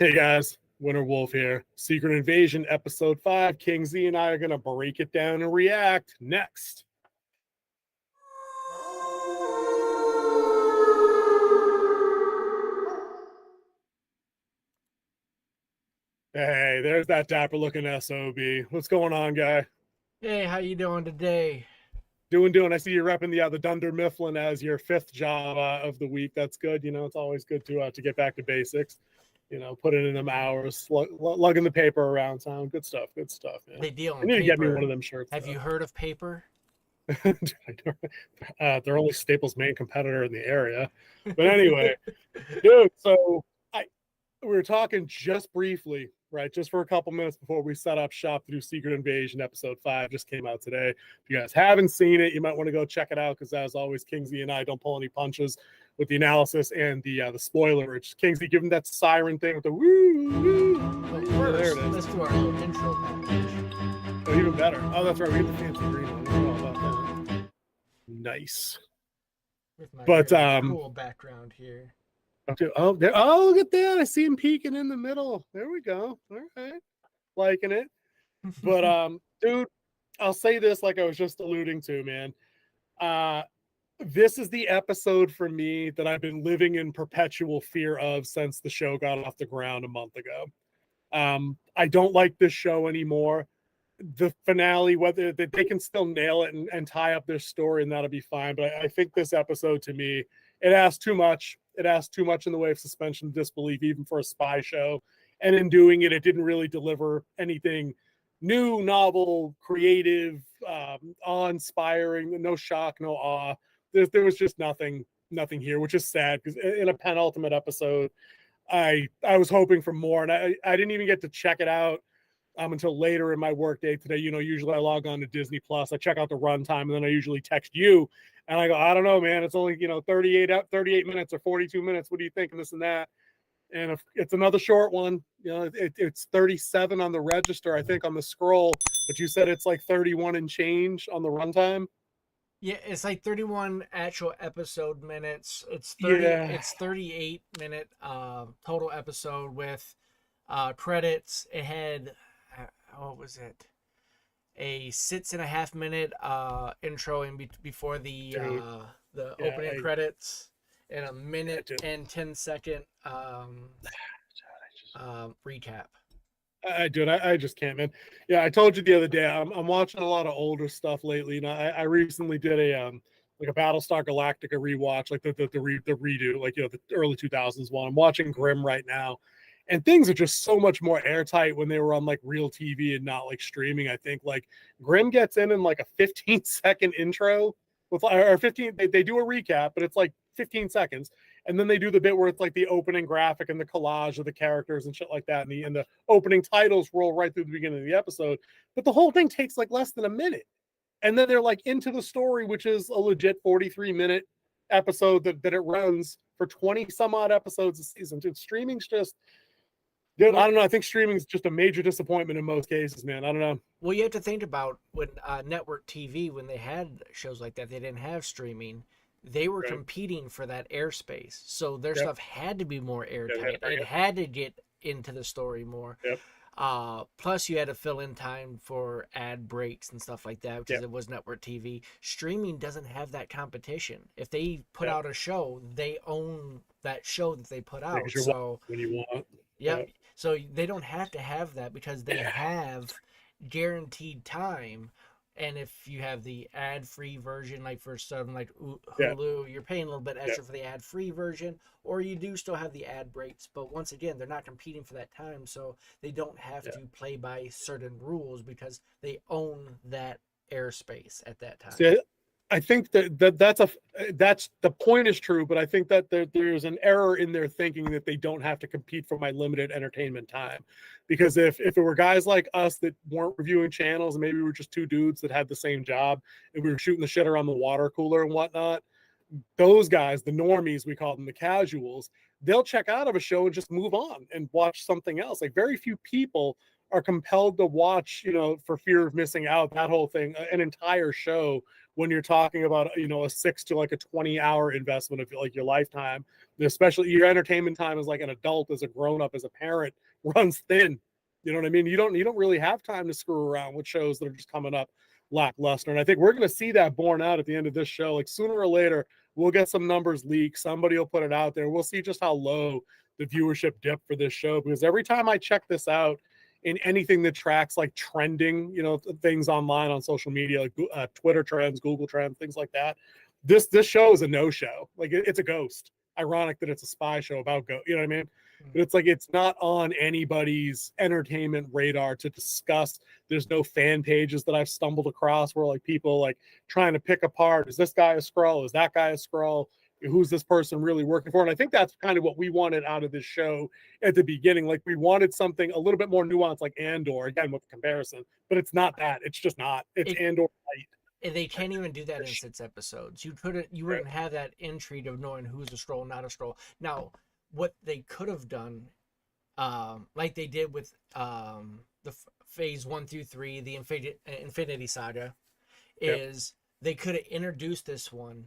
Hey guys, Winter Wolf here. Secret Invasion Episode 5. King Z and I are going to break it down and react next. Hey, there's that dapper looking SOB. What's going on, guy? Hey, how you doing today? Doing. I see you're repping the Dunder Mifflin as your fifth job of the week. That's good. You know, it's always good to get back to basics. You know, put it in them hours, lugging the paper around town. Good stuff, man. They deal I in need to get me paper. one of them shirts. Have you heard of paper? They're only Staples' main competitor in the area. But anyway, dude, so we were talking just briefly, right? Just for a couple minutes before we set up shop to do Secret Invasion Episode 5. Just came out today. If you guys haven't seen it, you might want to go check it out because, as always, Kingsley and I don't pull any punches with the analysis and the spoiler. It's Kingsley, give him that siren thing with the woo, woo. But first, there it is. let's do our little intro package. Oh, even better. Oh, that's right. We get the fancy green one. We're all about that. Nice. With my But cool background here. Oh, there, oh, look at that. I see him peeking in the middle. There we go. All right. Liking it. But dude, I'll say this like I was just alluding to, man. This is the episode for me that I've been living in perpetual fear of since the show got off the ground a month ago. I don't like this show anymore. The finale, whether they can still nail it and tie up their story, and that'll be fine. But I think this episode, to me, it asks too much. It asks too much in the way of suspension of disbelief, even for a spy show. And in doing it, it didn't really deliver anything new, novel, creative, awe-inspiring. No shock, no awe. There was just nothing here, which is sad because in a penultimate episode, I was hoping for more, and I didn't even get to check it out until later in my workday today. You know, usually I log on to Disney Plus, I check out the runtime, and then I usually text you, and I go, I don't know, man. It's only 38 minutes or 42 minutes. What do you think? And this and that. And if it's another short one, it's 37 on the register, I think, on the scroll. But you said it's like 31 and change on the runtime. Yeah, it's like 31 actual episode minutes. It's 30. Yeah. It's 38-minute total episode with credits. It had what was it? A 6.5-minute intro intro before the opening credits, and a minute and 10-second recap. I just can't, man. Yeah, I told you the other day, I'm watching a lot of older stuff lately. You know, I recently did a Battlestar Galactica rewatch, like the redo, like the early 2000s one. I'm watching Grimm right now, and things are just so much more airtight when they were on like real TV and not like streaming. I think like Grimm gets in like a 15-second intro with or 15. They do a recap, but it's like 15 seconds. And then they do the bit where it's like the opening graphic and the collage of the characters and shit like that. And the opening titles roll right through the beginning of the episode. But the whole thing takes like less than a minute. And then they're like into the story, which is a legit 43-minute episode that it runs for 20 some odd episodes a season. Dude, streaming's just, dude, I don't know. I think streaming's just a major disappointment in most cases, man. I don't know. Well, you have to think about when network TV, when they had shows like that, they didn't have streaming. They were competing for that airspace, so their stuff had to be more airtight. It had to get into the story more. Plus, you had to fill in time for ad breaks and stuff like that because it was network TV. Streaming doesn't have that competition. If they put out a show, they own that show that they put out. So when you want, so they don't have to have that because they have guaranteed time. And if you have the ad-free version, like for something like Hulu, you're paying a little bit extra for the ad-free version, or you do still have the ad breaks. But once again, they're not competing for that time, so they don't have to play by certain rules because they own that airspace at that time. See, I think that's the point is true, but I think that there's an error in their thinking that they don't have to compete for my limited entertainment time. Because if it were guys like us that weren't reviewing channels, and maybe we were just two dudes that had the same job and we were shooting the shit around the water cooler and whatnot, those guys, the normies, we call them, the casuals, they'll check out of a show and just move on and watch something else. Like very few people are compelled to watch, for fear of missing out, that whole thing, an entire show, when you're talking about, a 6 to like a 20-hour investment of like your lifetime, especially your entertainment time as like an adult, as a grown-up, as a parent, runs thin. You know what I mean? You don't really have time to screw around with shows that are just coming up lackluster. And I think we're going to see that borne out at the end of this show. Like, sooner or later, we'll get some numbers leaked. Somebody will put it out there. We'll see just how low the viewership dip for this show, because every time I check this out in anything that tracks like trending, things online on social media, like Twitter trends, Google trends, things like that, this show is a no-show. Like, it's a ghost. Ironic that it's a spy show about ghost. You know what I mean? But it's like, it's not on anybody's entertainment radar to discuss. There's no fan pages that I've stumbled across where like people like trying to pick apart, is this guy a Skrull? Is that guy a Skrull? Who's this person really working for? And I think that's kind of what we wanted out of this show at the beginning. Like, we wanted something a little bit more nuanced, like Andor, again, with the comparison, but it's not that. It's just not. It's Andor light. And they can't even do that in 6 episodes. You wouldn't have that intrigue of knowing who's a Skrull, not a Skrull. Now, what they could have done, like they did with the phase 1 through 3, the Infinity Saga, is they could have introduced this one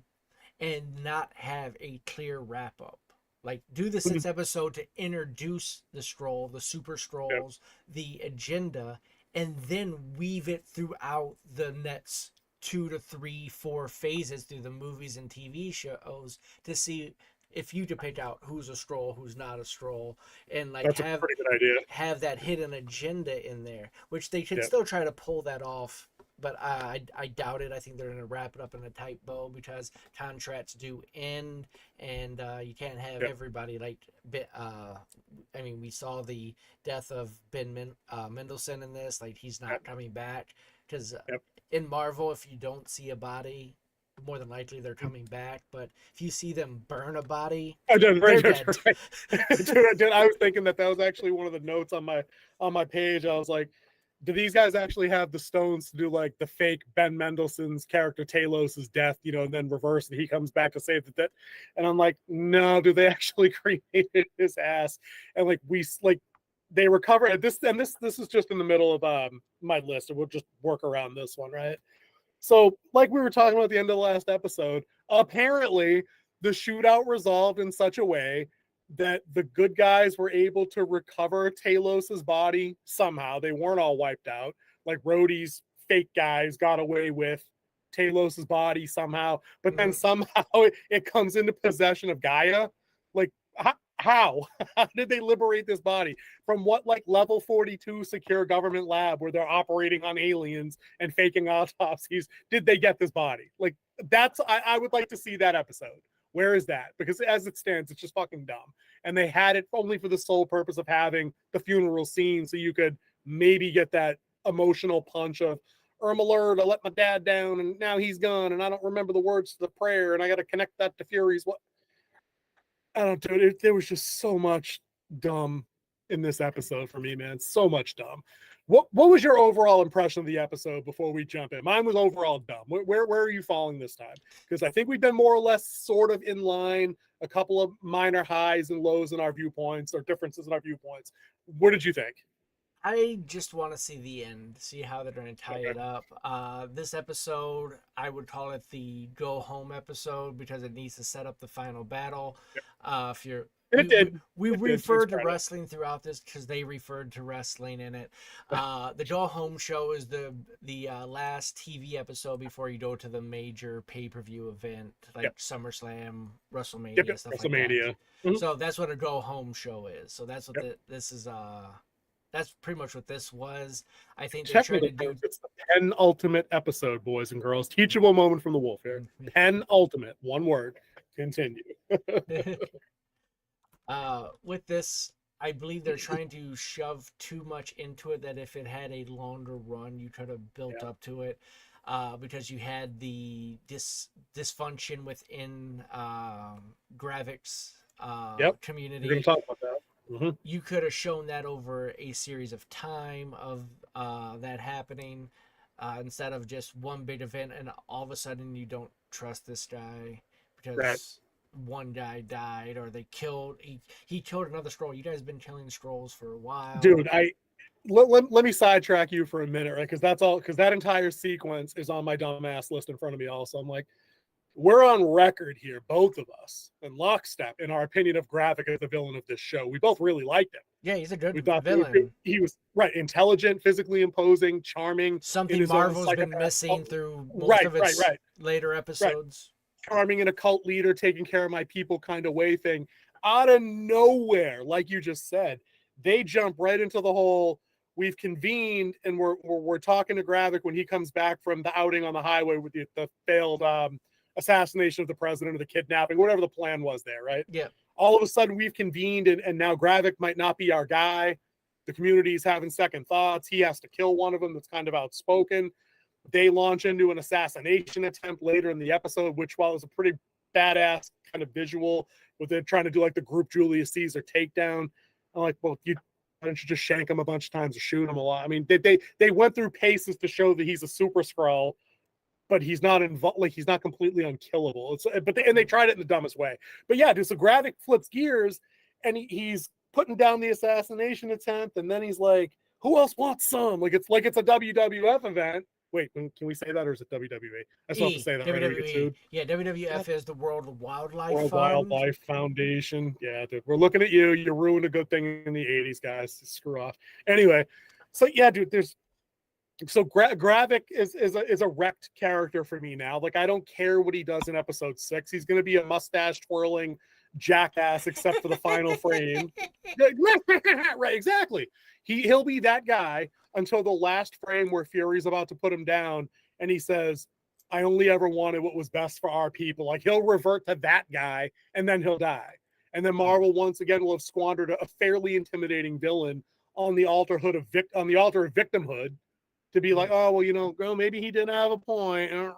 and not have a clear wrap up. Like, do the 6th episode to introduce the Skrull, the Super Skrulls, the agenda, and then weave it throughout the next 2 to 3, 4 phases through the movies and TV shows to see if you to pick out who's a Skrull, who's not a Skrull, and like that's a pretty good idea. Have that hidden agenda in there, which they should still try to pull that off. But I doubt it. I think they're going to wrap it up in a tight bow because contracts do end, and you can't have everybody like. I mean, we saw the death of Ben Mendelsohn in this. Like, he's not coming back because in Marvel, if you don't see a body, more than likely they're coming back. But if you see them burn a body, they're dead. Dude, I was thinking that was actually one of the notes on my page. I was like, do these guys actually have the stones to do like the fake Ben Mendelsohn's character Talos's death, and then reverse, and he comes back to save the dead? And I'm like, no, do they actually cremated his ass? And they recover this, and this is just in the middle of my list, and we'll just work around this one, right? So, like we were talking about at the end of the last episode, apparently the shootout resolved in such a way that the good guys were able to recover Talos's body somehow. They weren't all wiped out. Like, Rhodey's fake guys got away with Talos's body somehow, but then somehow it comes into possession of Gaia. Like, how did they liberate this body from what, like, level 42 secure government lab where they're operating on aliens and faking autopsies did they get this body? Like, I would like to see that episode. Where is that? Because as it stands, it's just fucking dumb. And they had it only for the sole purpose of having the funeral scene so you could maybe get that emotional punch of, alert, I let my dad down and now he's gone and I don't remember the words to the prayer and I got to connect that to Fury's. What? I don't know. There was just so much dumb in this episode for me, man. So much dumb. What was your overall impression of the episode before we jump in? Mine was overall dumb. Where are you falling this time? Because I think we've been more or less sort of in line, a couple of minor highs and lows in our viewpoints or differences in our viewpoints. What did you think? I just want to see the end, see how they're going to tie it up. This episode, I would call it the go home episode because it needs to set up the final battle. If you're We referred to wrestling throughout this because they referred to wrestling in it. The Go Home show is the last TV episode before you go to the major pay-per-view event like SummerSlam, WrestleMania, stuff like that. Mm-hmm. So that's what a Go Home show is. So that's what this is. That's pretty much what this was. I think they tried to do. It's the penultimate episode, boys and girls. Teachable moment from the wolf here. Penultimate, one word. Continue. With this, I believe they're trying to shove too much into it that if it had a longer run, you could have built up to it. Because you had the dysfunction within Gravik's community. We're going to talk about that. Mm-hmm. You could have shown that over a series of time of that happening instead of just one big event and all of a sudden you don't trust this guy because one guy died or they killed he killed another Skrull. You guys have been killing Skrulls for a while. Dude, let me sidetrack you for a minute, right? Because that entire sequence is on my dumbass list in front of me also. I'm like, we're on record here, both of us, in lockstep, in our opinion of Gravik as the villain of this show. We both really liked him. Yeah, he's a good We thought villain. he was right, intelligent, physically imposing, charming, in Something his own Marvel's been psychopath. missing through most Right, of right, its right, later right. episodes. Charming and a cult leader, taking care of my people kind of way thing. Out of nowhere, like you just said, they jump right into the whole. We've convened and we're talking to Gravik when he comes back from the outing on the highway with the failed assassination of the president or the kidnapping, whatever the plan was there, right? Yeah. All of a sudden we've convened and now Gravik might not be our guy. The community's having second thoughts. He has to kill one of them that's kind of outspoken. They launch into an assassination attempt later in the episode, which while is a pretty badass kind of visual with it trying to do like the group Julius Caesar takedown. I'm like, well, why don't you just shank him a bunch of times or shoot him a lot? I mean, they went through paces to show that he's a super Skrull, but he's not involved. Like he's not completely unkillable. And they tried it in the dumbest way. But yeah, dude. So Gravik flips gears, and he's putting down the assassination attempt, and then he's like, "Who else wants some?" Like it's a WWF event. Wait, can we say that, or is it WWE? I still have to say that. Right? We get sued. Yeah, WWF is the World Wildlife World Fund. Wildlife Foundation. Yeah, dude, we're looking at you. You ruined a good thing in the '80s, guys. Screw off. Anyway, so yeah, dude, Gravik is a wrecked character for me now. Like I don't care what he does in episode 6. He's going to be a mustache twirling jackass, except for the final frame. Right, exactly. He'll be that guy until the last frame where Fury's about to put him down, and he says, "I only ever wanted what was best for our people." Like he'll revert to that guy, and then he'll die. And then Marvel once again will have squandered a fairly intimidating villain on the altar of victimhood. To be like, oh well, girl, maybe he didn't have a point. I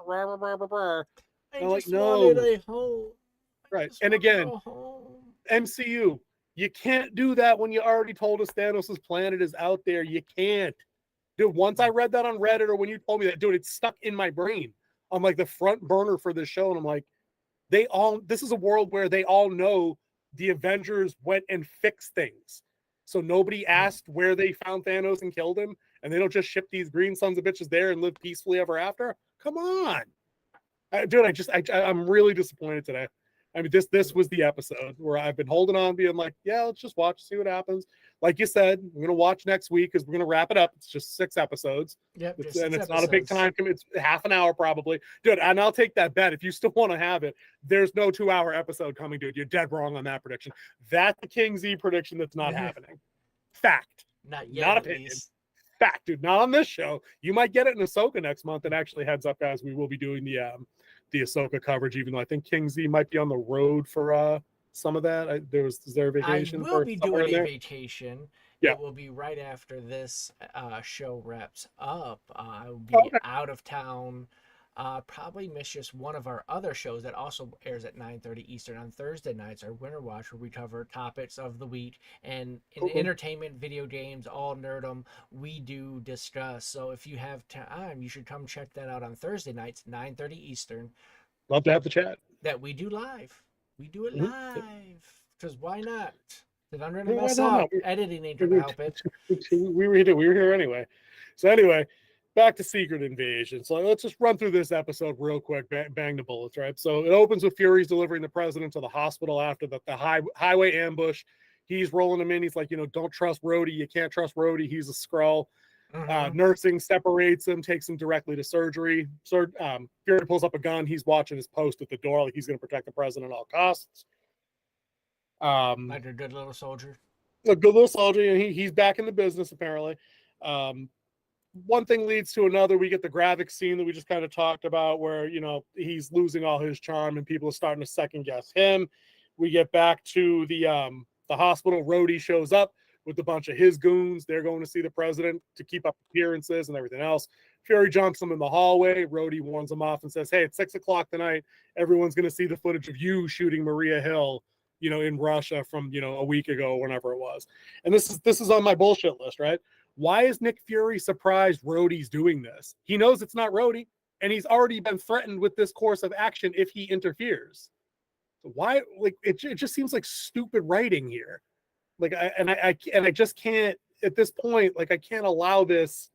like, just no, wanted a home. right? And again, MCU, you can't do that when you already told us Thanos' planet is out there. You can't, dude. Once I read that on Reddit, or when you told me that, dude, it's stuck in my brain. I'm like the front burner for this show, and I'm like, this is a world where they all know the Avengers went and fixed things. So nobody asked where they found Thanos and killed him, and they don't just ship these green sons of bitches there and live peacefully ever after. Come on, dude. I'm really disappointed today. I mean, this was the episode where I've been holding on, being like, yeah, let's just watch, see what happens. Like you said, we're gonna watch next week because we're gonna wrap it up. It's just 6 episodes. Yep, it's not a big time. It's half an hour probably, dude. And I'll take that bet if you still want to have it. There's no 2-hour episode coming, dude. You're dead wrong on that prediction. That's the King Z prediction that's not happening. Fact, not yet. Not opinion. Fact, dude. Not on this show. You might get it in Ahsoka next month. And actually, heads up, guys, we will be doing the Ahsoka coverage. Even though I think King Z might be on the road for some of that. Is there a vacation? I will be doing a vacation. Yeah. It will be right after this show wraps up. I will be out of town. Probably miss just one of our other shows that also airs at 9:30 Eastern on Thursday nights, our Winter Watch, where we cover topics of the week and in entertainment, video games, all nerdom, we do discuss. So if you have time, you should come check that out on Thursday nights, 9:30 Eastern. Love to have the chat. That we do live. We do it live. Because why not? If I'm going to mess up, editing ain't going to help it. We were here anyway. So anyway, back to Secret Invasion. So let's just run through this episode real quick, bang the bullets, right? So it opens with Fury's delivering the president to the hospital after the highway ambush. He's rolling him in. He's like, don't trust Rhodey. You can't trust Rhodey. He's a Skrull. Nursing separates him, takes him directly to surgery. Fury pulls up a gun. He's watching his post at the door, like he's going to protect the president at all costs. Like a good little soldier. A good little soldier, and he's back in the business apparently. One thing leads to another. We get the Gravik scene that we just kind of talked about, where he's losing all his charm, and people are starting to second guess him. We get back to the hospital. Rhodey shows up with a bunch of his goons. They're going to see the president to keep up appearances and everything else. Fury jumps him in the hallway. Rhodey warns him off and says, "Hey, it's 6:00 tonight. Everyone's going to see the footage of you shooting Maria Hill, in Russia from, a week ago, whenever it was." And this is on my bullshit list, right? Why is Nick Fury surprised Rhodey's doing this? He knows it's not Rhodey, and he's already been threatened with this course of action if he interferes. So why? Like, it just seems like stupid writing here. Like, I just can't. at this point, like, I can't allow this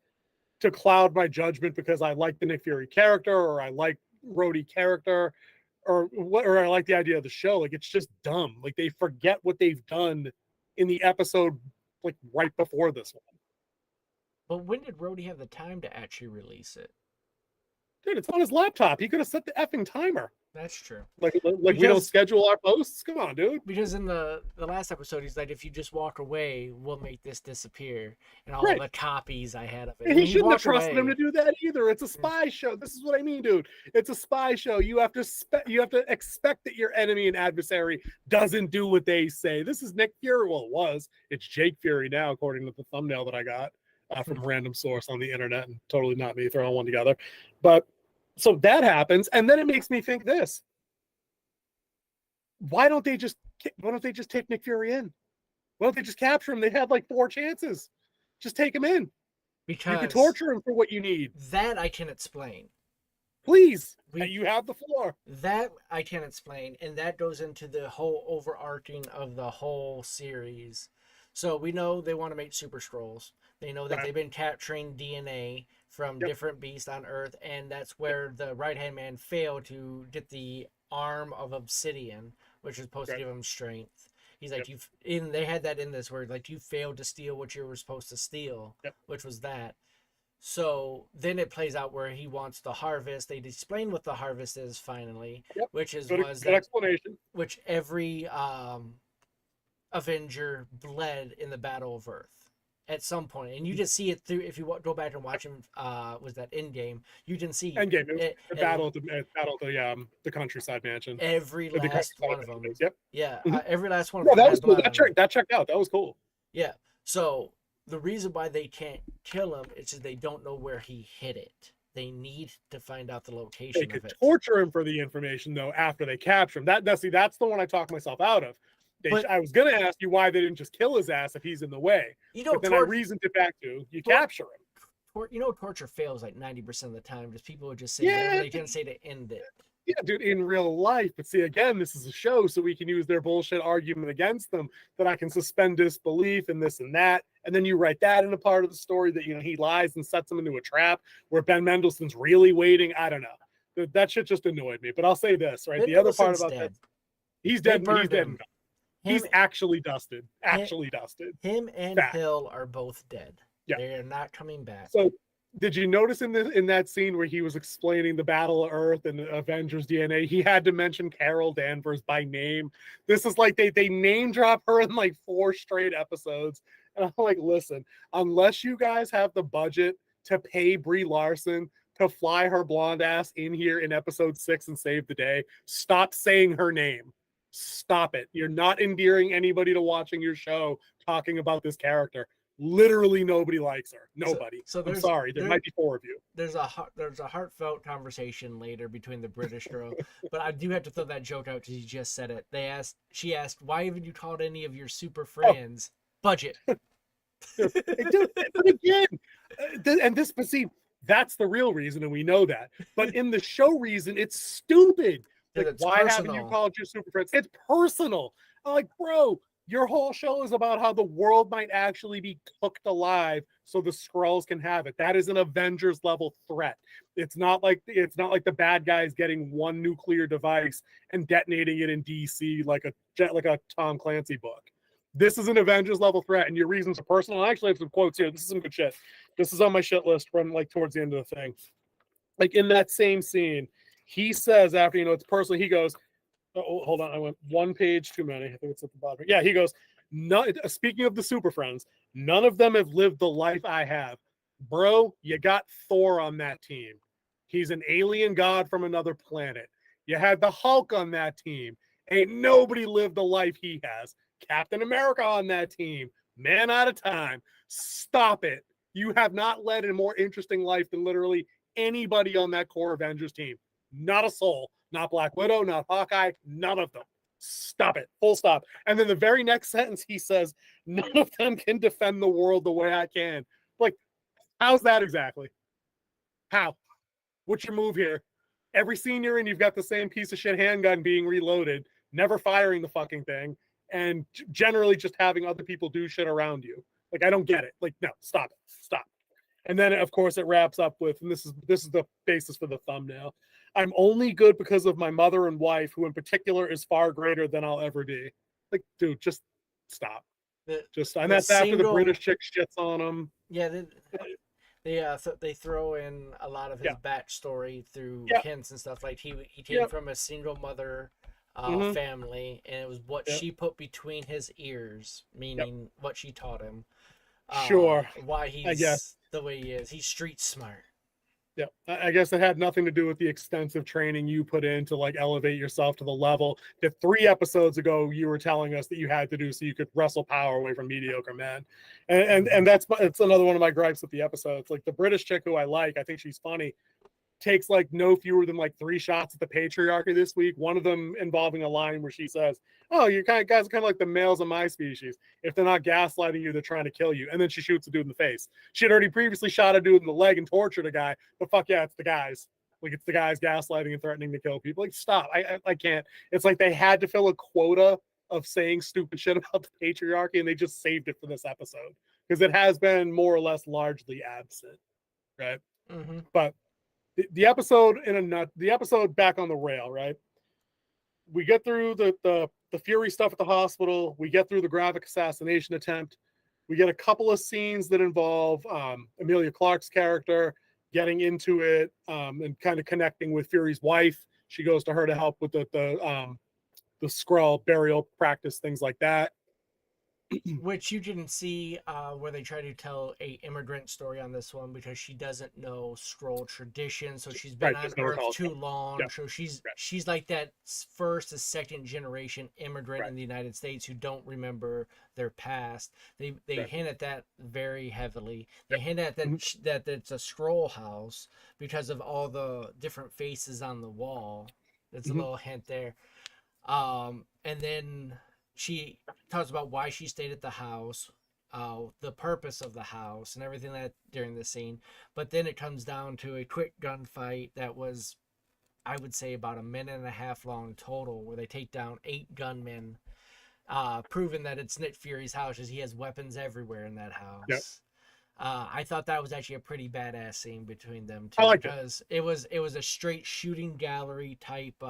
to cloud my judgment because I like the Nick Fury character, or I like Rhodey character, or I like the idea of the show. Like, it's just dumb. Like, they forget what they've done in the episode, like, right before this one. But when did Rhodey have the time to actually release it? Dude, it's on his laptop. He could have set the effing timer. That's true. Like we don't schedule our posts. Come on, dude. Because in the last episode, he's like, if you just walk away, we'll make this disappear. And all Right. the copies I had of it. And he shouldn't have trusted him to do that either. It's a spy show. This is what I mean, dude. It's a spy show. You have to expect that your enemy and adversary doesn't do what they say. This is Nick Fury. Well, it was. It's Jake Fury now, according to the thumbnail that I got from a random source on the internet, and totally not me throwing one together. But so that happens, and then it makes me think this. Why don't they just take Nick Fury in? Why don't they just capture him? They had like 4 chances. Just take him in. Because you can torture him for what you need. That I can explain. Please, you have the floor. That I can explain, and that goes into the whole overarching of the whole series. So we know they want to make Suprt Skrulls. They know that they've been capturing DNA from different beasts on Earth, and that's where the right-hand man failed to get the arm of obsidian, which is supposed to give him strength. He's like, they had that in this where, like, you failed to steal what you were supposed to steal, which was that. So then it plays out where he wants the harvest. They explain what the harvest is finally, which is good explanation. Which every Avenger bled in the Battle of Earth at some point, and you just see it through. If you go back and watch him, was that Endgame? You didn't see Endgame. It was battle at the countryside mansion. Every last one of them. Every last one of them. That was cool. That checked out. That was cool. Yeah. So the reason why they can't kill him is because they don't know where he hid it. They need to find out the location of it. They could torture him for the information though after they capture him. That's the one I talked myself out of. I was going to ask you why they didn't just kill his ass if he's in the way. But then I reasoned it back to you capture him. Torture fails like 90% of the time. Just people would just say they can't say to end it. Yeah, dude, in real life. But see, again, this is a show, so we can use their bullshit argument against them that I can suspend disbelief and this and that. And then you write that in a part of the story that, he lies and sets them into a trap where Ben Mendelsohn's really waiting. I don't know. That shit just annoyed me. But I'll say this, right? The other part about that, he's dead. He's dead. He's actually dusted. Him and Hill are both dead. Yeah. They are not coming back. So did you notice in that scene where he was explaining the Battle of Earth and Avengers DNA, he had to mention Carol Danvers by name? This is like they name drop her in like 4 straight episodes. And I'm like, listen, unless you guys have the budget to pay Brie Larson to fly her blonde ass in here in episode 6 and save the day, stop saying her name. Stop it. You're not endearing anybody to watching your show talking about this character. Literally nobody likes her. Nobody. So I'm sorry. There might be 4 of you. There's a heartfelt conversation later between the British girl, but I do have to throw that joke out because you just said it. She asked, "Why haven't you called any of your super friends?" Budget. But again, but see, that's the real reason, and we know that. But in the show reason, it's stupid. Like, why haven't you called your super friends? It's personal. I'm like, bro, your whole show is about how the world might actually be cooked alive so the Skrulls can have it. That is an Avengers level threat. It's not like the bad guys getting one nuclear device and detonating it in DC like a Tom Clancy book. This is an Avengers level threat, and your reasons are personal. I actually have some quotes here. This is some good shit. This is on my shit list from like towards the end of the thing. Like in that same scene, he says after, it's personal, he goes, oh, hold on, I went 1 page too many. I think it's at the bottom. Yeah, he goes, speaking of the Super Friends, none of them have lived the life I have. Bro, you got Thor on that team. He's an alien god from another planet. You had the Hulk on that team. Ain't nobody lived the life he has. Captain America on that team. Man out of time. Stop it. You have not led a more interesting life than literally anybody on that core Avengers team. Not a soul. Not Black Widow, not Hawkeye, none of them. Stop it. Full stop. And then the very next sentence, he says, none of them can defend the world the way I can. Like, how's that exactly? How? What's your move here? Every scene you're in, you've got the same piece of shit handgun being reloaded, never firing the fucking thing, and generally just having other people do shit around you. Like, I don't get it. Like, no, stop it. Stop. And then, of course, it wraps up with, and this is the basis for the thumbnail. I'm only good because of my mother and wife, who in particular is far greater than I'll ever be. Like, dude, just stop. And that's after the British chick shits on him. Yeah, they throw in a lot of his backstory through hints and stuff. Like he came from a single mother family, and it was what she put between his ears, meaning what she taught him. Sure. Why he's the way he is. He's street smart. Yeah, I guess it had nothing to do with the extensive training you put in to like elevate yourself to the level that 3 episodes ago you were telling us that you had to do so you could wrestle power away from mediocre men. And it's another one of my gripes with the episodes. Like, the British chick who I think she's funny, takes like no fewer than like 3 shots at the patriarchy this week. One of them involving a line where she says, "Oh, you guys are kind of like the males of my species. If they're not gaslighting you, they're trying to kill you." And then she shoots a dude in the face. She had already previously shot a dude in the leg and tortured a guy, but fuck yeah, it's the guys. Like, it's the guys gaslighting and threatening to kill people. Like, stop. I can't. It's like they had to fill a quota of saying stupid shit about the patriarchy, and they just saved it for this episode because it has been more or less largely absent, right? Mm-hmm. But the episode the episode back on the rail, right? We get through the Fury stuff at the hospital. We get through the graphic assassination attempt. We get a couple of scenes that involve Emilia Clarke's character getting into it and kind of connecting with Fury's wife. She goes to her to help with the Skrull burial practice, things like that. Which you didn't see where they try to tell a immigrant story on this one, because she doesn't know Skrull tradition, so she's been on Earth too long. So she's like that first or second generation immigrant in the United States who don't remember their past. They hint at that very heavily. They hint at that it's a Skrull house because of all the different faces on the wall. There's a little hint there. And then she talks about why she stayed at the house, the purpose of the house, and everything that during the scene. But then it comes down to a quick gunfight that was, I would say, about 1.5 minutes long total, where they take down 8 gunmen, proving that it's Nick Fury's house, as he has weapons everywhere in that house. Yep. I thought that was actually a pretty badass scene between them two, because it was a straight shooting gallery type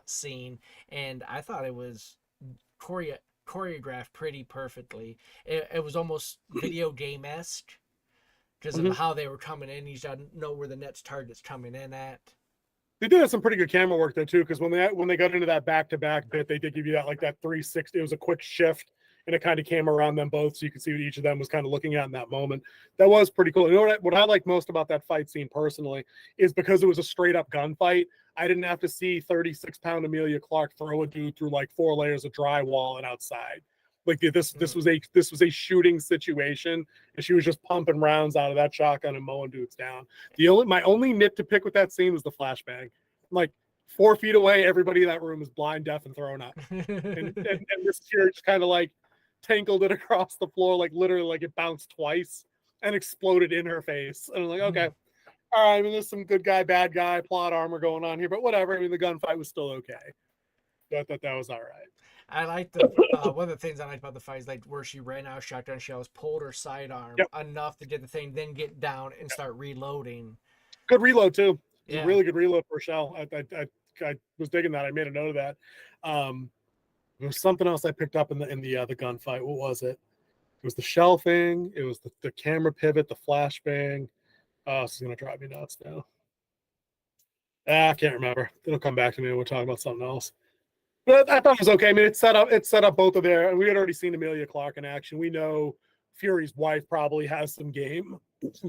scene, and I thought it was choreographed pretty perfectly. It was almost video game-esque because of how they were coming in. You didn't know where the next target's coming in at. They did have some pretty good camera work there too, because when they got into that back-to-back bit, they did give you that 360. It was a quick shift, and it kind of came around them both, so you could see what each of them was kind of looking at in that moment. That was pretty cool. You know what I like most about that fight scene personally is because it was a straight-up gunfight. I didn't have to see 36-pound Emilia Clarke throw a dude through 4 layers of drywall and outside. This was a shooting situation, and she was just pumping rounds out of that shotgun and mowing dudes down. My only nit to pick with that scene was the flashbang. 4 feet away, everybody in that room is blind, deaf, and thrown up. and this here just kind of tangled it across the floor, literally it bounced twice and exploded in her face. And I'm like, okay. All right, I mean, there's some good guy, bad guy, plot armor going on here, but whatever. I mean, the gunfight was still okay. I thought that was all right. I liked one of the things I liked about the fight is where she ran out of shotgun shells, pulled her sidearm enough to get the thing, then get down and start reloading. Good reload too. It was a really good reload for a shell. I was digging that. I made a note of that. There was something else I picked up in the gunfight. What was it? It was the shell thing. It was the camera pivot, the flashbang. Oh, this is gonna drive me nuts now. I can't remember. It'll come back to me when we're talking about something else. But I thought it was okay. I mean, it set up both of their. We had already seen Emilia Clarke in action. We know Fury's wife probably has some game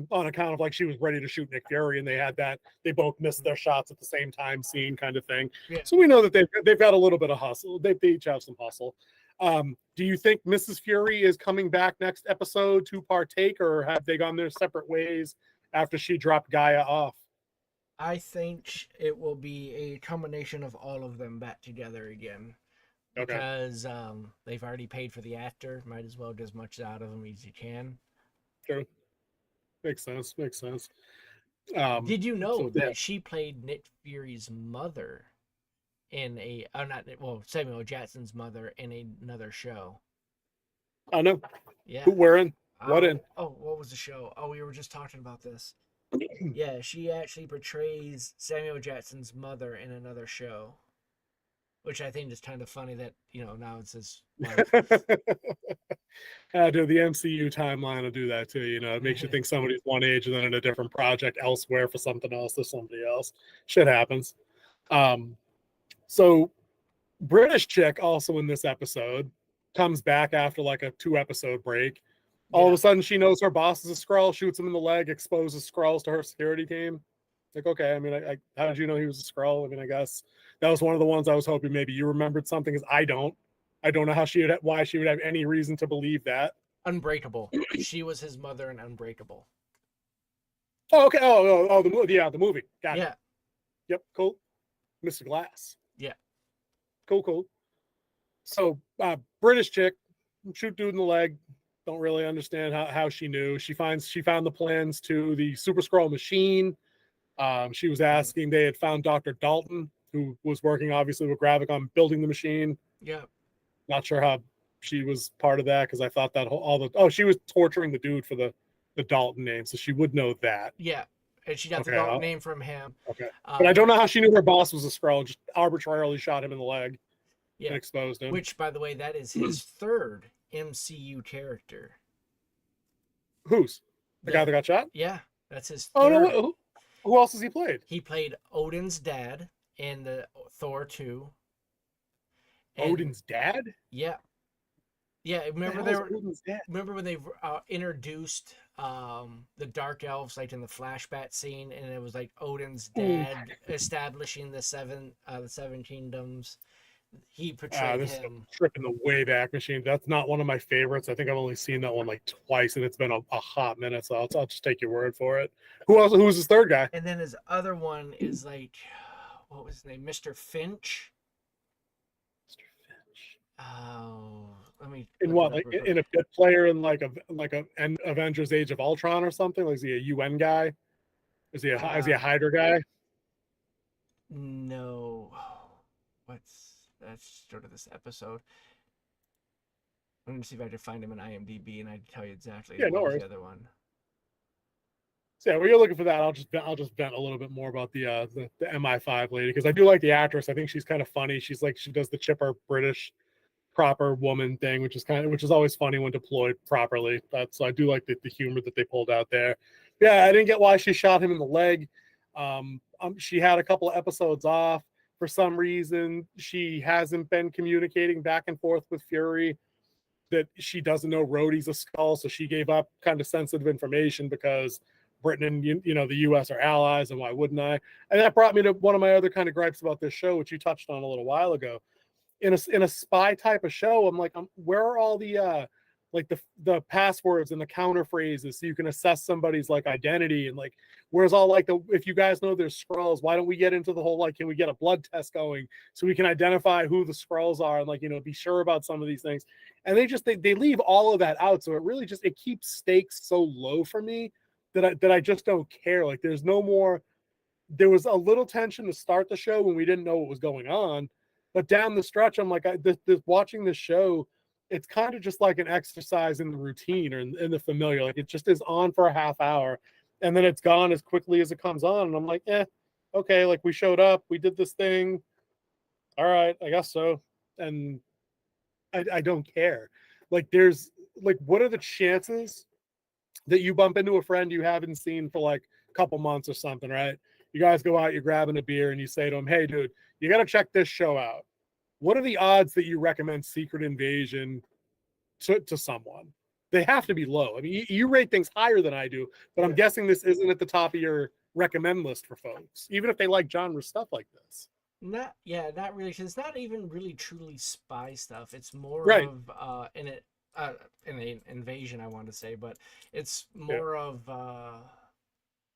on account of she was ready to shoot Nick Fury, and they both missed their shots at the same time, scene kind of thing. Yeah. So we know that they've got a little bit of hustle. They each have some hustle. Do you think Mrs. Fury is coming back next episode to partake, or have they gone their separate ways after she dropped Gaia off? I think it will be a combination of all of them back together again. Okay. Because they've already paid for the actor. Might as well get as much out of them as you can. True. Makes sense. Did you know that she played Nick Fury's mother in Samuel Jackson's mother in another show? Oh, no. Yeah. Where in? What in? Oh, what was the show? Oh, we were just talking about this. Yeah, she actually portrays Samuel Jackson's mother in another show, which I think is kind of funny that now it's his wife. Dude, the MCU timeline will do that too. It makes you think somebody's one age and then in a different project elsewhere for something else. There's somebody else. Shit happens. So British chick also in this episode comes back after like a 2-episode break. All of a sudden, she knows her boss is a Skrull, shoots him in the leg, exposes Skrulls to her security team. Like, okay, I mean, how did you know he was a Skrull? I mean, I guess that was one of the ones I was hoping maybe you remembered something, because I don't. I don't know why she would have any reason to believe that. Unbreakable. She was his mother in Unbreakable. Oh, okay. Oh, the movie. Yeah, the movie. Got it. Yep, cool. Mr. Glass. Yeah. Cool. So, British chick, shoot dude in the leg. Don't really understand how she knew. She found the plans to the Super Skrull machine. She was asking, they had found Dr. Dalton, who was working obviously with Gravik on building the machine. Yeah. Not sure how she was part of that, because I thought that she was torturing the dude for the Dalton name, so she would know that. Yeah. And she got the Dalton name from him. Okay. But I don't know how she knew her boss was a Skrull, just arbitrarily shot him in the leg and exposed him. Which, by the way, that is his third MCU character. Whose? The guy that got shot? Yeah, that's his third. Oh, no, who else has he played? He played Odin's dad in the Thor 2. Odin's dad? Yeah. Yeah, remember when they introduced the Dark Elves, like in the flashback scene, and it was like Odin's dad establishing the seven kingdoms. He portrayed him. Trip in the Wayback Machine. That's not one of my favorites. I think I've only seen that one like twice, and it's been a hot minute, so I'll just take your word for it. Who was his third guy? And then his other one is like, what was his name? Mr. Finch. Mr. Finch. Oh, let me. In what? Like in a bit player in like an Avengers Age of Ultron or something? Like, is he a UN guy? Is he a Hydra guy? No. Let's go to this episode. I'm gonna see if I can find him in IMDb, and I can tell you exactly. Yeah, no worries. The other one. So yeah, when you're looking for that, I'll just vent a little bit more about the MI5 lady, because I do like the actress. I think she's kind of funny. She does the chipper British proper woman thing, which is always funny when deployed properly. So I do like the humor that they pulled out there. Yeah, I didn't get why she shot him in the leg. She had a couple of episodes off. For some reason, she hasn't been communicating back and forth with Fury, that she doesn't know Rhodey's a Skrull, so she gave up kind of sensitive information because Britain and the US are allies, and why wouldn't I? And that brought me to one of my other kind of gripes about this show, which you touched on a little while ago. In a spy type of show, I'm like, where are all the the passwords and the counter phrases so you can assess somebody's like identity, and like where's all like if you guys know there's Skrulls, why don't we get into the whole like, can we get a blood test going so we can identify who the Skrulls are and like be sure about some of these things. And they leave all of that out, so it really just it keeps stakes so low for me that I just don't care. Like there's no more. There was a little tension to start the show when we didn't know what was going on, but down the stretch I'm like watching this show, it's kind of just like an exercise in the routine or in the familiar. Like it just is on for a half hour and then it's gone as quickly as it comes on. And I'm like, okay, like we showed up, we did this thing. All right, I guess so. And I don't care. Like there's like, what are the chances that you bump into a friend you haven't seen for like a couple months or something, right? You guys go out, you're grabbing a beer and you say to him, hey dude, you got to check this show out. What are the odds that you recommend Secret Invasion to someone? They have to be low. I mean, you rate things higher than I do, but I'm guessing this isn't at the top of your recommend list for folks, even if they like genre stuff like this. Not really. Cause it's not even really truly spy stuff. It's more of an invasion, I want to say, but it's more of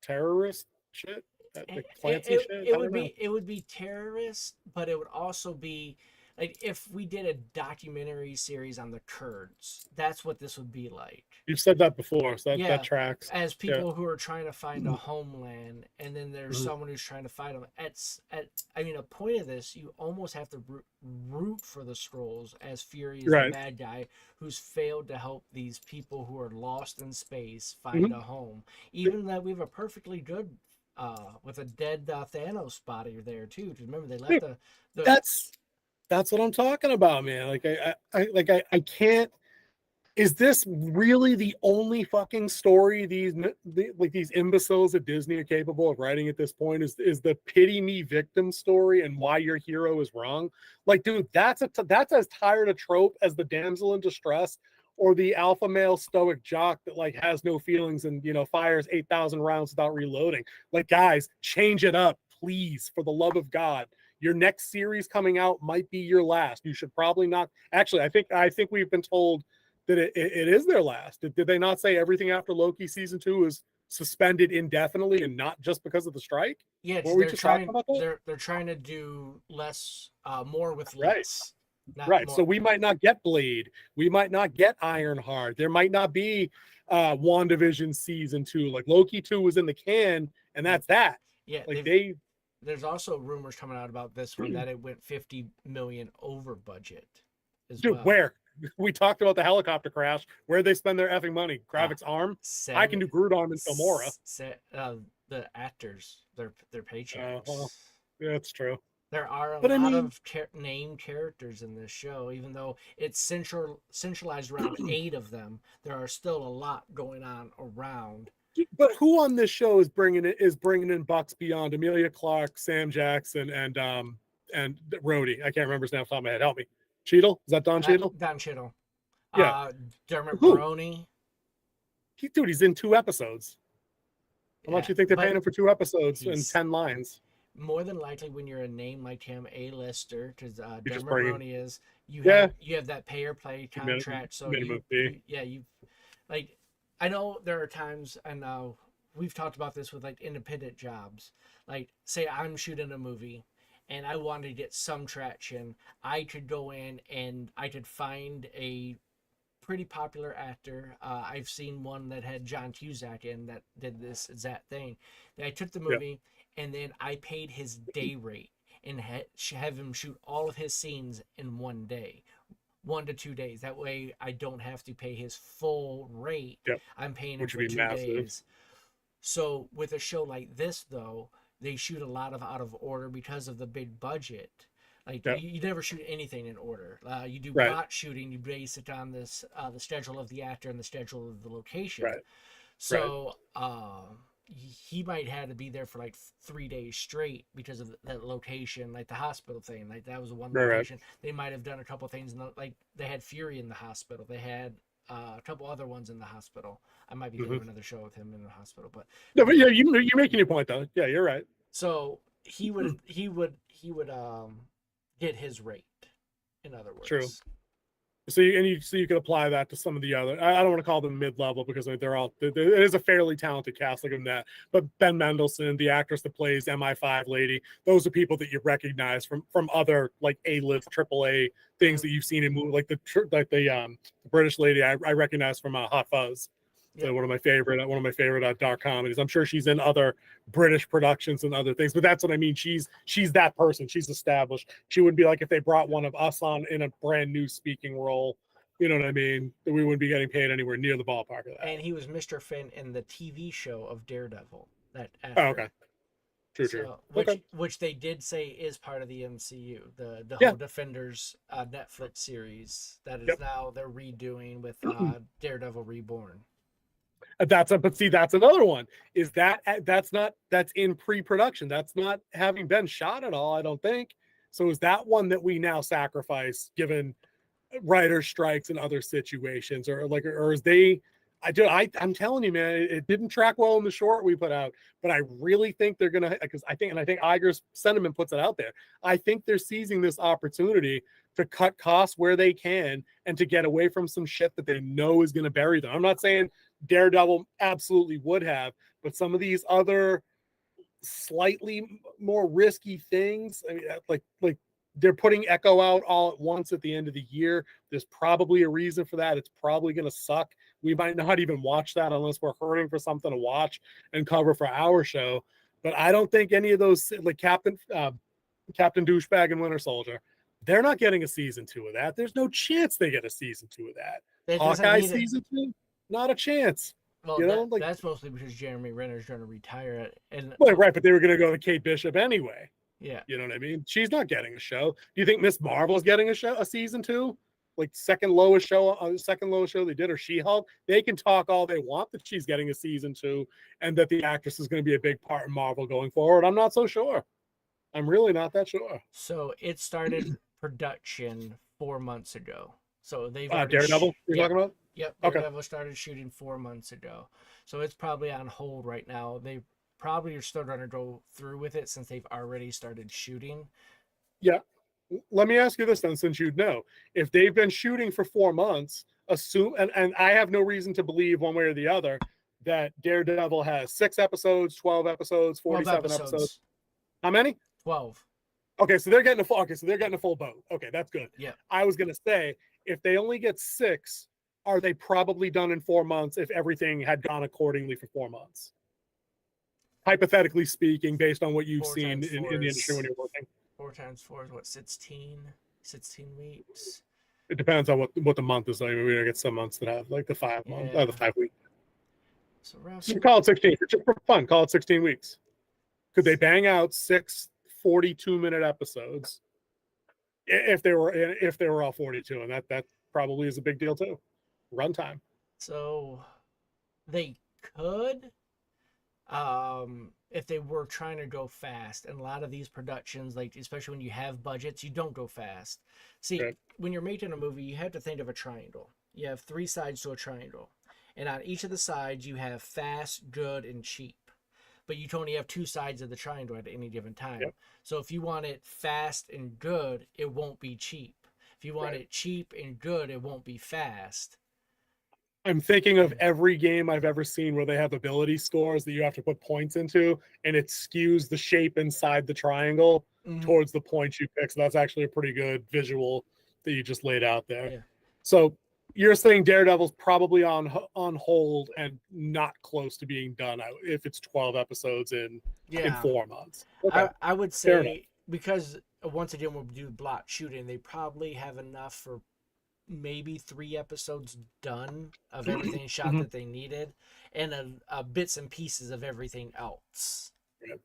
terrorist shit. It would be terrorist, but it would also be like if we did a documentary series on the Kurds. That's what this would be like. You've said that before, so that tracks. As people who are trying to find a homeland, and then there's someone who's trying to fight them. I mean, a point of this, you almost have to root for the Skrulls, as Fury is the bad guy who's failed to help these people who are lost in space find a home. Even that we have a perfectly good with a dead Thanos body there too. Remember they left the that's what I'm talking about, man. Like I can't. Is this really the only fucking story these imbeciles at Disney are capable of writing at this point? Is the pity me victim story and why your hero is wrong? Like, dude, that's as tired a trope as the damsel in distress or the alpha male stoic jock that like has no feelings and fires 8,000 rounds without reloading. Like, guys, change it up, please, for the love of God. Your next series coming out might be your last. You should probably not. Actually, I think we've been told that it is their last. Did they not say everything after Loki season 2 is suspended indefinitely and not just because of the strike? Yeah, they're trying to do less, more with right. less. Right. So we might not get Blade. We might not get Ironheart. There might not be WandaVision season 2. Like Loki 2 was in the can, and that's that. Yeah. Like there's also rumors coming out about this one that it went 50 million over budget as dude, well. Where? We talked about the helicopter crash. Where they spend their effing money? Gravik's arm? I can do Groot arm and Gamora. The actors, their paychecks. Well, that's true. There are a lot of named characters in this show, even though it's centralized around 8 of them. There are still a lot going on around. But who on this show is bringing in bucks beyond Emilia Clarke, Sam Jackson, and Rhodey? I can't remember his name off the top of my head. Help me. Cheadle? Is that Don Cheadle? Don Cheadle. Yeah. Dermot Mulroney. He's in 2 episodes. How much do you think they're paying him for 2 episodes and 10 lines? More than likely, when you're a name like him, A-lister, because Dermot Mulroney is, you have that pay or play contract. So I know there are times, and we've talked about this with like independent jobs. Like, say I'm shooting a movie and I wanted to get some traction, I could go in and I could find a pretty popular actor. I've seen one that had John Cusack in that did this exact thing. I took the movie and then I paid his day rate and have him shoot all of his scenes in one day. 1 to 2 days. That way I don't have to pay his full rate. I'm paying him for 2 days. So with a show like this, though, they shoot a lot of out of order because of the big budget. Like you never shoot anything in order. You do bot shooting. You base it on this the schedule of the actor and the schedule of the location. So he might have to be there for like 3 days straight because of that location, like the hospital thing. Like that was one location. They might have done a couple things like they had Fury in the hospital. They had a couple other ones in the hospital. I might be doing another show with him in the hospital, but you're making your point though. Yeah, you're right. So he would get his rate. In other words, true. So you could apply that to some of the other. I don't want to call them mid-level because it is a fairly talented cast like that. But Ben Mendelsohn, the actress that plays MI5 lady, those are people that you recognize from other like A-list AAA things that you've seen in movies, like the British lady I recognize from Hot Fuzz. So one of my favorite dark comedies. I'm sure she's in other British productions and other things, but that's what I mean. She's that person. She's established. She would be like if they brought one of us on in a brand new speaking role. You know what I mean? We wouldn't be getting paid anywhere near the ballpark of that. And he was Mr. Finn in the TV show of Daredevil. Okay. True. Which they did say is part of the MCU, the whole Defenders Netflix series that is now they're redoing with Daredevil Reborn. That's another one. That's in pre-production. That's not having been shot at all, I don't think. So is that one that we now sacrifice given writer strikes and other situations, or is they? I'm telling you, man, it didn't track well in the short we put out, but I really think they're gonna, because I think Iger's sentiment puts it out there. I think they're seizing this opportunity to cut costs where they can and to get away from some shit that they know is going to bury them. I'm not saying Daredevil absolutely would have, but some of these other slightly more risky things, I mean, like they're putting Echo out all at once at the end of the year. There's probably a reason for that. It's probably going to suck. We might not even watch that unless we're hurting for something to watch and cover for our show. But I don't think any of those, like Captain Douchebag and Winter Soldier, they're not getting a season 2 of that. There's no chance they get a season 2 of that. It doesn't Hawkeye need it. season 2, not a chance. Well, You know, like that's mostly because Jeremy Renner's going to retire. And well, right, but they were going to go to Kate Bishop anyway. yeah, You know what I mean? She's not getting a show. Do you think Miss Marvel's getting a season 2? Like second lowest show they did, or She-Hulk? They can talk all they want that she's getting a season 2 and that the actress is going to be a big part in Marvel going forward. I'm not so sure. I'm really not that sure. So it started production 4 months ago. So they've already Daredevil you're talking about? Yep, Okay. Daredevil started shooting 4 months ago. So it's probably on hold right now. They probably are still going to go through with it since they've already started shooting. Yeah. Let me ask you this then, since you'd know. If they've been shooting for 4 months, assume, and I have no reason to believe one way or the other that Daredevil has 6 episodes, 12 episodes, 47 episodes. How many? 12. Okay, so they're getting a full boat. Okay, that's good. Yeah. I was gonna say, if they only get 6, are they probably done in 4 months if everything had gone accordingly for 4 months? Hypothetically speaking, based on what you've seen in the industry when you're working. 4 times 4 is what, 16 weeks? It depends on what the month is like. We get some months that have like the 5 month, the 5 week. So you call it 16 just for fun. Call it 16 weeks. Could they bang out 6 42-minute episodes if they were all 42? And that probably is a big deal too. Runtime. So they could, if they were trying to go fast. And a lot of these productions, like especially when you have budgets, you don't go fast. See, right. When you're making a movie, you have to think of a triangle. You have 3 sides to a triangle, and on each of the sides you have fast, good, and cheap. But you only have 2 sides of the triangle at any given time. Yep. So if you want it fast and good, it won't be cheap. If you want it cheap and good, it won't be fast. I'm thinking of every game I've ever seen where they have ability scores that you have to put points into, and it skews the shape inside the triangle towards the points you pick. So that's actually a pretty good visual that you just laid out there. Yeah. So you're saying Daredevil's probably on hold and not close to being done if it's 12 episodes in 4 months. Okay. I would say, because once again we'll do block shooting, they probably have enough for maybe 3 episodes done of everything shot that they needed, and bits and pieces of everything else. Yeah.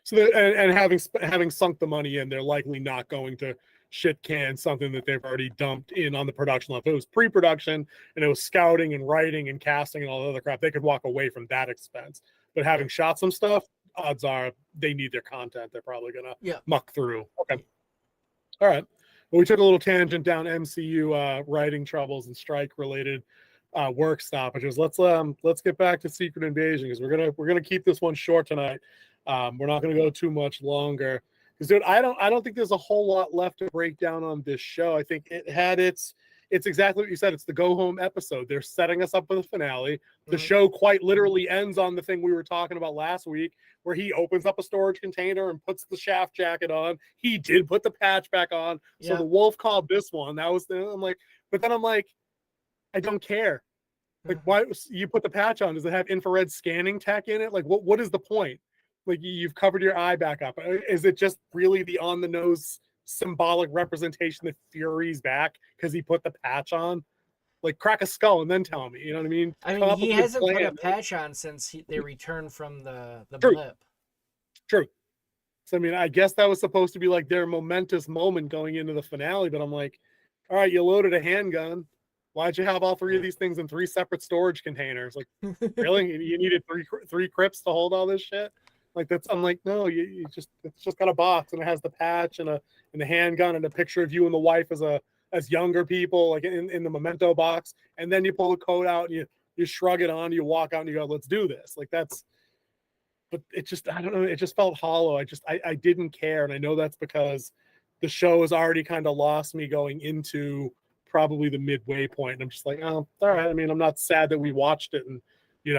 So and having sunk the money in, they're likely not going to shit can something that they've already dumped in on the production level. If it was pre-production and it was scouting and writing and casting and all the other crap, they could walk away from that expense. But having shot some stuff, odds are they need their content. They're probably gonna muck through. Okay. All right. Well, we took a little tangent down MCU writing troubles and strike related work stoppages. Let's get back to Secret Invasion, because we're gonna keep this one short tonight. We're not gonna go too much longer. Because, dude, I don't think there's a whole lot left to break down on this show. I think it had it's exactly what you said. It's the go home episode. They're setting us up for the finale. The show quite literally ends on the thing we were talking about last week, where he opens up a storage container and puts the shaft jacket on. He did put the patch back on. So the wolf called this one. That was I'm like, I don't care. Like, why you put the patch on? Does it have infrared scanning tech in it? Like, what is the point? Like, you've covered your eye back up. Is it just really the on-the-nose symbolic representation that Fury's back because he put the patch on? Like, crack a skull and then tell me. You know what I mean? I mean, he hasn't put a patch on since they returned from the blip. True. So, I mean, I guess that was supposed to be like their momentous moment going into the finale, but I'm like, all right, you loaded a handgun. Why'd you have all 3 of these things in 3 separate storage containers? Like, really? You needed three crypts to hold all this shit? Like, I'm like, no, it's just got a box and it has the patch and the handgun and a picture of you and the wife as younger people, like in the memento box. And then you pull the coat out and you shrug it on, you walk out and you go, let's do this. Like, but it just, I don't know. It just felt hollow. I didn't care. And I know that's because the show has already kind of lost me going into probably the midway point. And I'm just like, oh, all right. I mean, I'm not sad that we watched it and,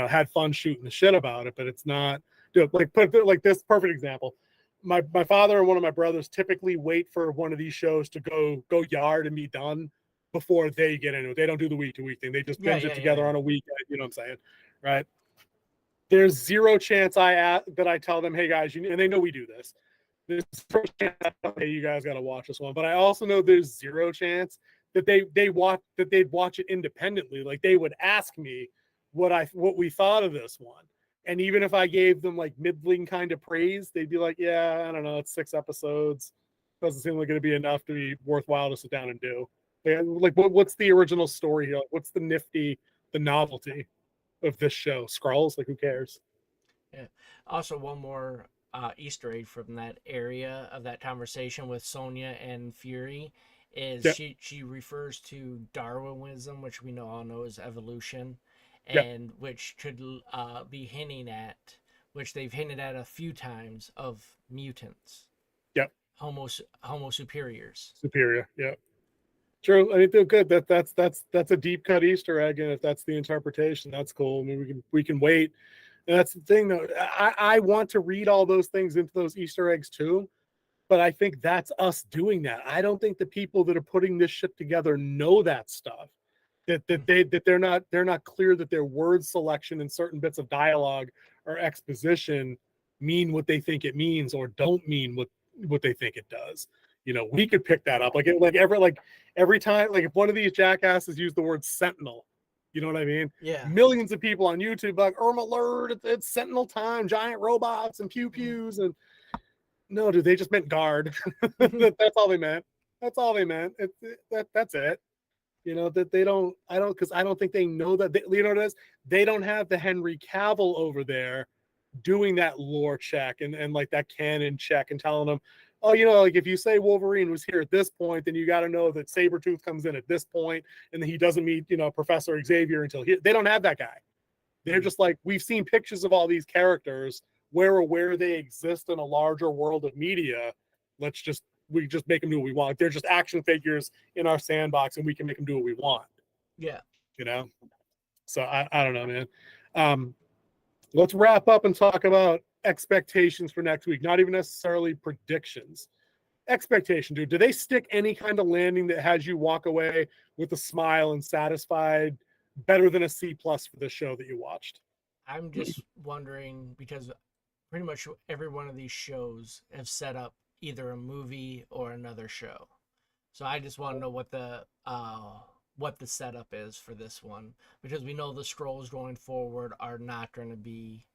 had fun shooting the shit about it, but it's not. Dude, put it like this perfect example. My father and one of my brothers typically wait for one of these shows to go yard and be done before they get into it. They don't do the week to week thing. They just binge it together on a weekend. You know what I'm saying? Right. There's zero chance that I tell them, hey guys, and they know we do this. There's zero chance hey, you guys got to watch this one. But I also know there's zero chance that they'd watch it independently. Like they would ask me what we thought of this one. And even if I gave them like middling kind of praise, they'd be like, yeah, I don't know, it's 6 episodes. Doesn't seem like it'd be enough to be worthwhile to sit down and do. Like what's the original story here? What's the novelty of this show? Skrulls? Like who cares? Yeah. Also, one more Easter egg from that area of that conversation with Sonya and Fury is Yep. she refers to Darwinism, which we all know is evolution, Yep. and which could be hinting at, which they've hinted at a few times, of mutants. Yep. Homo superiors. Superior. Yep. True. I mean, they're good. That's a deep cut Easter egg, and if that's the interpretation, that's cool. I mean, we can wait. And that's the thing, though. I want to read all those things into those Easter eggs too, but I think that's us doing that. I don't think the people that are putting this shit together know that stuff. That they're not clear that their word selection in certain bits of dialogue or exposition mean what they think it means or don't mean what they think it does. You know, we could pick that up every time, like if one of these jackasses use the word sentinel, you know what I mean? Yeah. Millions of people on YouTube like, alert, it's sentinel time, giant robots and pew pews. And no, dude, they just meant guard. That's all they meant. That's all they meant. That's it. You know, that because I don't think they know that, you know what it is? They don't have the Henry Cavill over there doing that lore check and like that canon check and telling them, oh, you know, like if you say Wolverine was here at this point, then you got to know that Sabretooth comes in at this point and then he doesn't meet, you know, Professor Xavier until they don't have that guy. They're just like, we've seen pictures of all these characters where they exist in a larger world of media. We just make them do what we want. They're just action figures in our sandbox and we can make them do what we want. Yeah. You know? So I don't know, man. Let's wrap up and talk about expectations for next week. Not even necessarily predictions. Expectation, dude. Do they stick any kind of landing that has you walk away with a smile and satisfied, better than a C+ for the show that you watched? I'm just wondering because pretty much every one of these shows have set up either a movie or another show. So I just want to know what the setup is for this one, because we know the Skrulls going forward are not going to be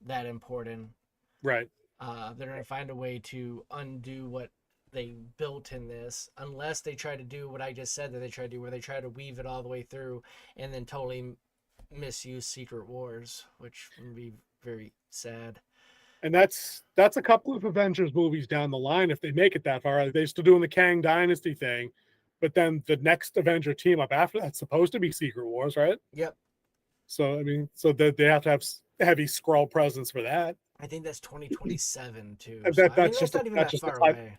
that important. Right. They're going to find a way to undo what they built in this, unless they try to do what I just said that they try to do, where they try to weave it all the way through and then totally misuse Secret Wars, which would be very sad. And that's a couple of Avengers movies down the line if they make it that far. They're still doing the Kang Dynasty thing, but then the next Avenger team up after that's supposed to be Secret Wars, right? Yep. So I mean, so they have to have heavy Skrull presence for that. I think that's 2027 too. That's not even that far away.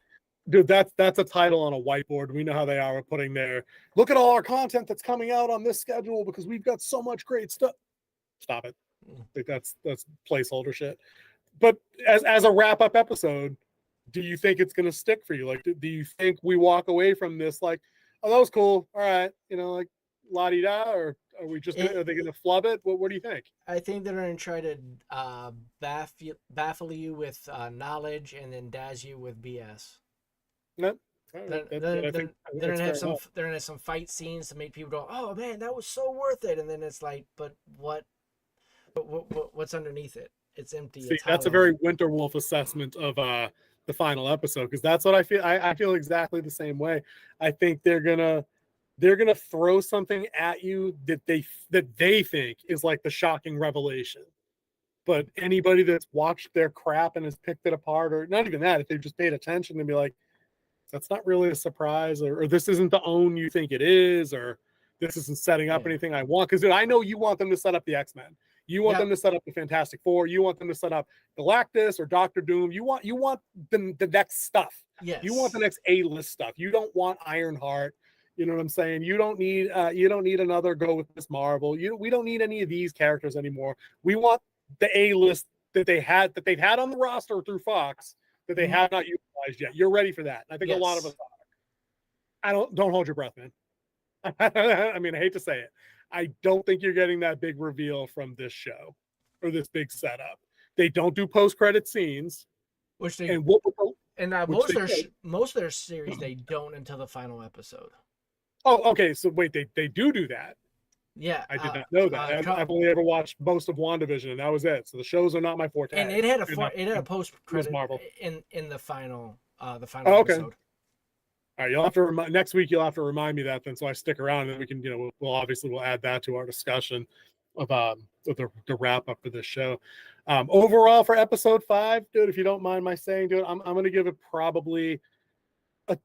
Dude, that's a title on a whiteboard. We know how they are with putting their look at all our content that's coming out on this schedule because we've got so much great stuff. Stop it. Like that's placeholder shit. But as a wrap up episode, do you think it's going to stick for you? Like, do you think we walk away from this like, oh, that was cool. All right, you know, like la di da, or are are they going to flub it? What do you think? I think they're going to try to baffle you with knowledge and then dazz you with BS. No. They're gonna have some fight scenes to make people go, oh man, that was so worth it, and then it's like, but what's underneath it? It's empty. See, that's a very Winterwolf assessment of the final episode, because that's what I feel. I feel exactly the same way. I think they're gonna throw something at you that they think is like the shocking revelation. But anybody that's watched their crap and has picked it apart, or not even that, if they've just paid attention and be like, that's not really a surprise, or this isn't the own you think it is, or this isn't setting up anything I want. Because I know you want them to set up the X-Men. You want them to set up the Fantastic Four. You want them to set up Galactus or Doctor Doom. You want the next stuff. Yes. You want the next A-list stuff. You don't want Ironheart. You know what I'm saying? You don't need another go with Miss Marvel. We don't need any of these characters anymore. We want the A-list that they've had on the roster through Fox that they have not utilized yet. You're ready for that. I think a lot of us are. Don't hold your breath, man. I mean, I hate to say it. I don't think you're getting that big reveal from this show. or this big setup. They don't do post-credit scenes, which they and most of their series they don't until the final episode. Oh, okay. So wait, they do that. Yeah, I did not know that. I've only ever watched most of WandaVision, and that was it. So the shows are not my forte. And it had a post credit in the final episode. Okay. All right, you'll have to next week. You'll have to remind me that then, so I stick around, and then we can, we'll add that to our discussion of the wrap up for this show. Overall for episode 5, dude, if you don't mind my saying, dude, I'm gonna give it probably a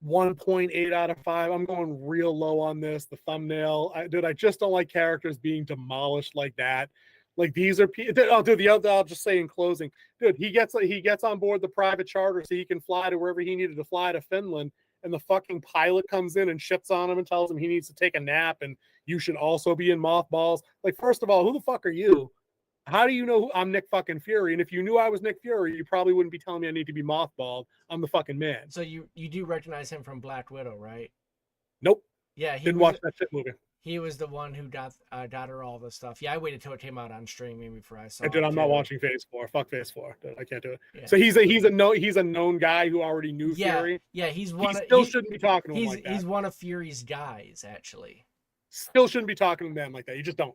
1.8 out of 5. I'm going real low on this. The thumbnail, I just don't like characters being demolished like that. Like these are people. Oh, dude, I'll just say in closing, dude, he gets on board the private charter so he can fly to wherever he needed to fly to Finland, and the fucking pilot comes in and shits on him and tells him he needs to take a nap and you should also be in mothballs. Like, first of all, who the fuck are you? How do you know I'm Nick fucking Fury? And if you knew I was Nick Fury, you probably wouldn't be telling me I need to be mothballed. I'm the fucking man. So you do recognize him from Black Widow, right? Nope. Yeah, didn't watch that shit movie. He was the one who got her all the stuff. Yeah, I waited till it came out on streaming before I saw it. Dude, I'm not watching Phase 4. Fuck Phase 4. Dude, I can't do it. Yeah. So he's a known guy who already knew Fury. Yeah, he shouldn't be talking to him like that. He's one of Fury's guys, actually. Still shouldn't be talking to them like that. You just don't.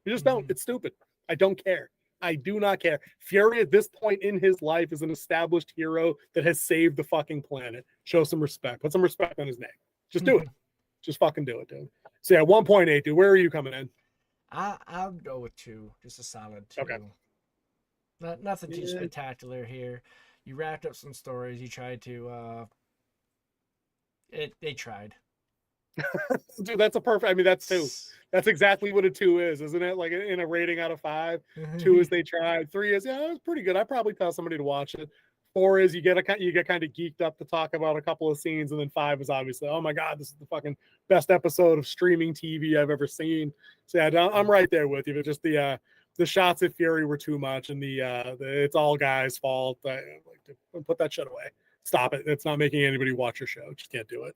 It's stupid. I don't care. I do not care. Fury at this point in his life is an established hero that has saved the fucking planet. Show some respect. Put some respect on his name. Just do it. Just fucking do it, dude. So yeah, 1.8, dude. Where are you coming in? I'll go with 2. Just a solid 2. Okay. Nothing too spectacular here. You wrapped up some stories. You tried to they tried. Dude, that's a perfect. I mean, that's 2. That's exactly what a 2 is, isn't it? Like in a rating out of 5. 2 is they tried. 3 is, yeah, it was pretty good. I'd probably tell somebody to watch it. 4 is you get kind of geeked up to talk about a couple of scenes, and then 5 is obviously, oh my god, this is the fucking best episode of streaming TV I've ever seen. So yeah, I'm right there with you. But just the shots at Fury were too much, and the it's all guys' fault. Put that shit away. Stop it. It's not making anybody watch your show. Just can't do it.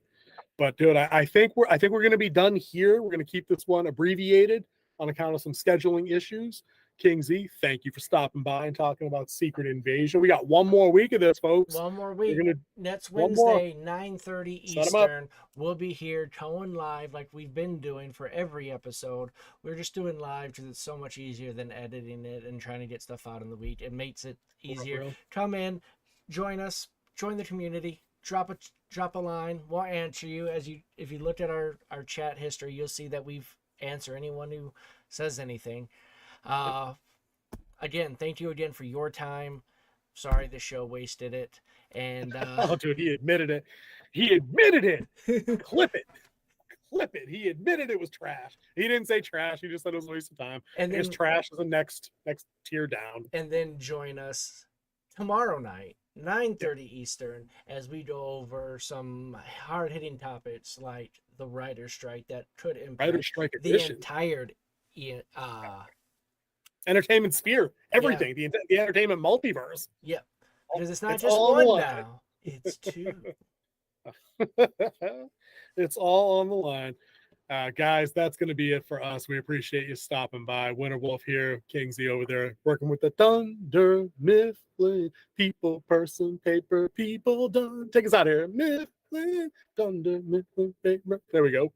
But dude, I think we're going to be done here. We're going to keep this one abbreviated on account of some scheduling issues. King Z, thank you for stopping by and talking about Secret Invasion. We got one more week of this, folks. One more week. Next Wednesday, 9:30 Eastern. We'll be here towing live like we've been doing for every episode. We're just doing live because it's so much easier than editing it and trying to get stuff out in the week. It makes it easier. Come in, join us, join the community, drop a line. We'll answer you. If you look at our chat history, you'll see that we've answered anyone who says anything. Again, thank you again for your time. Sorry the show wasted it. And oh, dude, he admitted it. Clip it. He admitted it was trash. He didn't say trash. He just said it was a waste of time. And then, trash is the next tier down. And then join us tomorrow night, 9:30 Eastern, as we go over some hard-hitting topics like the writer's strike that could impact the entire entertainment sphere, everything, the entertainment multiverse. Yep, because it's not just one now; it's 2. It's all on the line, guys. That's going to be it for us. We appreciate you stopping by. Winter Wolf here, King Z over there, working with the Thunder Mifflin people, person, paper, people, done. Take us out here, Mifflin, Thunder Mifflin, paper. There we go.